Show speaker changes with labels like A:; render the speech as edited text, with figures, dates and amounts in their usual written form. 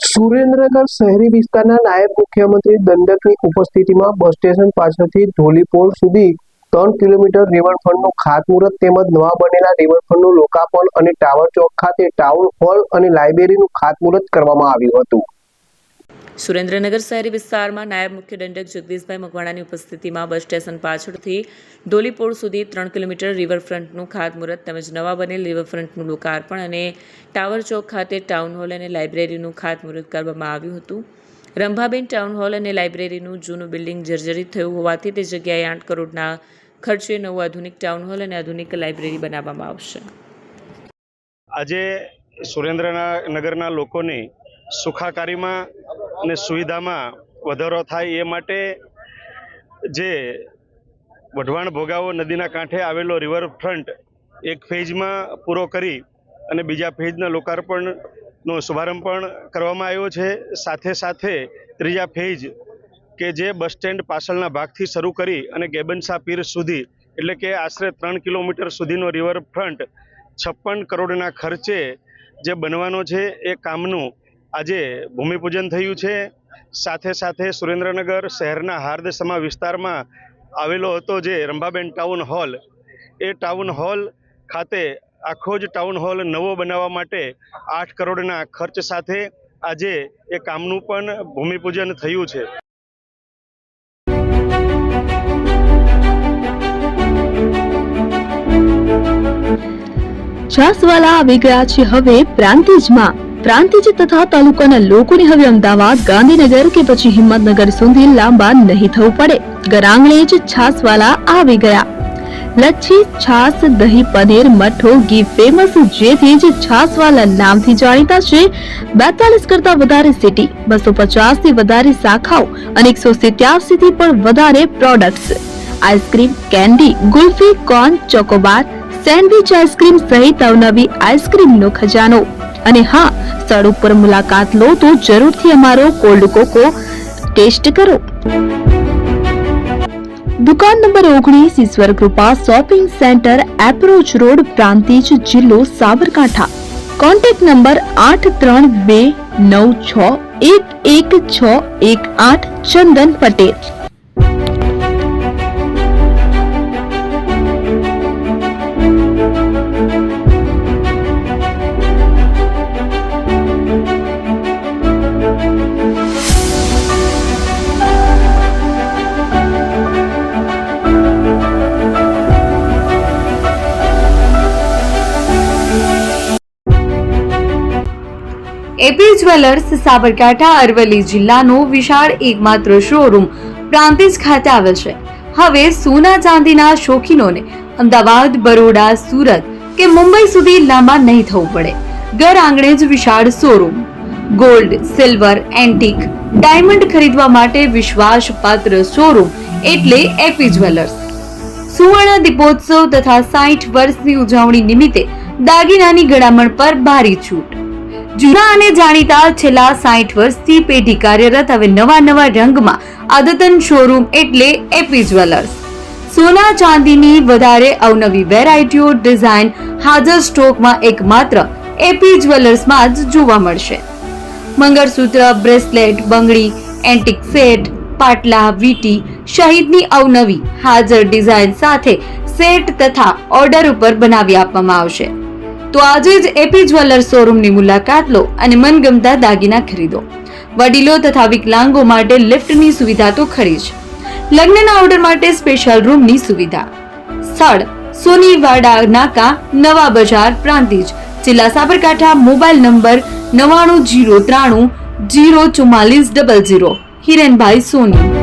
A: સુરેન્દ્રનગર શહેરી વિસ્તારના નાયબ મુખ્યમંત્રી દંડકની ઉપસ્થિતિમાં બસ સ્ટેશન પાછળથી ધોલીપોળ સુધી 3 કિલોમીટર રિવરફ્રન્ટનું ખાતમુહૂર્ત તેમજ નવા બનેલા રિવરફ્રન્ટનું લોકાર્પણ અને ટાવર ચોક ખાતે ટાઉન હોલ અને લાઇબ્રેરીનું ખાતમુહૂર્ત કરવામાં આવ્યું હતું।
B: સુરેન્દ્રનગર શહેરી વિસ્તારમાં નાયબ મુખ્ય દંડક જગદીશભાઈ મકવાણાની ઉપસ્થિતિમાં બસ સ્ટેશન પાછળથી ધોલીપોળ સુધી 3 કિલોમીટર રિવરફ્રન્ટનું ખાતમુહૂર્ત તેમજ નવા બનેલ રિવરફ્રન્ટનું લોકાર્પણ અને ટાવર ચોક ખાતે ટાઉન હોલ અને લાઇબ્રેરીનું ખાતમુહૂર્ત કરવામાં આવ્યું હતું। રંભાબેન ટાઉન હોલ અને લાઇબ્રેરીનું જૂનું બિલ્ડિંગ જર્જરિત થયું હોવાથી તે જગ્યાએ 8 કરોડના ખર્ચે નવું આધુનિક ટાઉન હોલ અને આધુનિક લાઇબ્રેરી બનાવવામાં આવશે।
C: આજે સુરેન્દ્રનગરના લોકોની સુખાકારીમાં અને સુવિધામાં વધારો થાય એ માટે જે વઢવાણ ભોગાવો નદીના કાંઠે આવેલો રિવરફ્રન્ટ એક ફેઝમાં પૂરો કરી અને બીજા ફેઝના લોકાર્પણનો શુભારંભ પણ કરવામાં આવ્યો છે। સાથે સાથે ત્રીજા ફેઝ કે જે બસ સ્ટેન્ડ પાછળના ભાગથી શરૂ કરી અને ગેબનશા પીર સુધી એટલે કે આશરે 3 કિલોમીટર સુધીનો રિવરફ્રન્ટ 56 કરોડના ખર્ચે જે બનવાનો છે એ કામનું આજે ભૂમિપૂજન થયું છે। સાથે સાથે સુરેન્દ્રનગર શહેરના હાર્દસમા વિસ્તારમાં આવેલો હતો જે રંભાબેન ટાઉન હોલ, એ ટાઉન હોલ ખાતે આખો જ ટાઉન હોલ નવો બનાવવા માટે 8 કરોડના ખર્ચ સાથે આજે એ કામનું પણ ભૂમિપૂજન થયું છે।
D: છાસવાલા આવી ગયા છે હવે પ્રાંતિજમાં। પ્રાંતિજ તથા તાલુકાના લોકોને હવે અમદાવાદ, ગાંધીનગર કે પછી હિંમતનગર સુધી લાંબા નહીં થવું પડે। ઘરાંગણે જ છાસવાલા આવી ગયા। લચ્છી, છાસ, દહીં, પનીર, મઠ્ઠો, ઘી ફેમસ, જેથી જ છાસવાલા નામથી જાણીતા છે। 42 કરતા વધારે સિટી, 250 થી વધારે શાખાઓ અને 187 થી પણ વધારે products. Ice cream, candy, kulfi, corn, Chocobar, sandwich ice cream સહિત અવનવી આઈસ્ક્રીમનો ખજાનો। અને હા, સ્થળ ઉપર મુલાકાત લો તો જરૂરથી અમારો કોલ્ડ કોકો ટેસ્ટ કરો। દુકાન number 19, Ishwar Krupa shopping centre, approach road, Prantij, જિલ્લો Sabarkantha. Contact number 8329611618 Chandan Patel.
E: AP jewellers Sabarkantha Aravalli જિલ્લાનો વિશાળ એકમાત્ર શોરૂમ પ્રાંતિજ ખાતે આવેલ છે। હવે સોના ચાંદીના શોખીનોને અમદાવાદ, બરોડા, સુરત કે મુંબઈ સુધી લાંબા નહીં થવું પડે। ઘર આંગણે જ વિશાળ showroom. Gold, silver, antique, diamond ખરીદવા માટે વિશ્વાસપાત્ર શોરૂમ એટલે એપી જ્વેલર્સ। સુવર્ણ દીપોત્સવ તથા 60 વર્ષની ઉજવણી નિમિત્તે દાગીનાની ગળામણ પર ભારી છૂટ। જૂના અને જાણીતા છેલ્લા 60 વર્ષથી પેઢી કાર્યરત હવે નવા રંગમાં અદ્યતન શોરૂમ એટલે એપી જ્વેલર્સ। સોના ચાંદીની વધારે અવનવી વેરાયટીઓ, ડિઝાઇન હાજર સ્ટોકમાં એકમાત્ર એપી જ્વેલર્સમાં જ જોવા મળશે। મંગળસૂત્ર, બ્રેસલેટ, બંગડી, એન્ટિક સેટ, પાટલા, વીટી સહિતની અવનવી હાજર ડિઝાઇન સાથે સેટ તથા ઓર્ડર ઉપર બનાવી આપવામાં આવશે। તો આજે જ એપી જ્વેલર્સ શોરૂમની મુલાકાત લો અને મનગમતા દાગીના ખરીદો। વડીલો તથા વિકલાંગો માટે લિફ્ટની સુવિધા તો ખરી જ, લગ્નના ઓર્ડર માટે સ્પેશિયલ રૂમની સુવિધા। સ્થળ સોનીવાડા નાકા, નવા બજાર, પ્રાંતિજ, જિલ્લા સાબરકાંઠા। Mobile number 9903304400। હિરેનભાઈ સોની।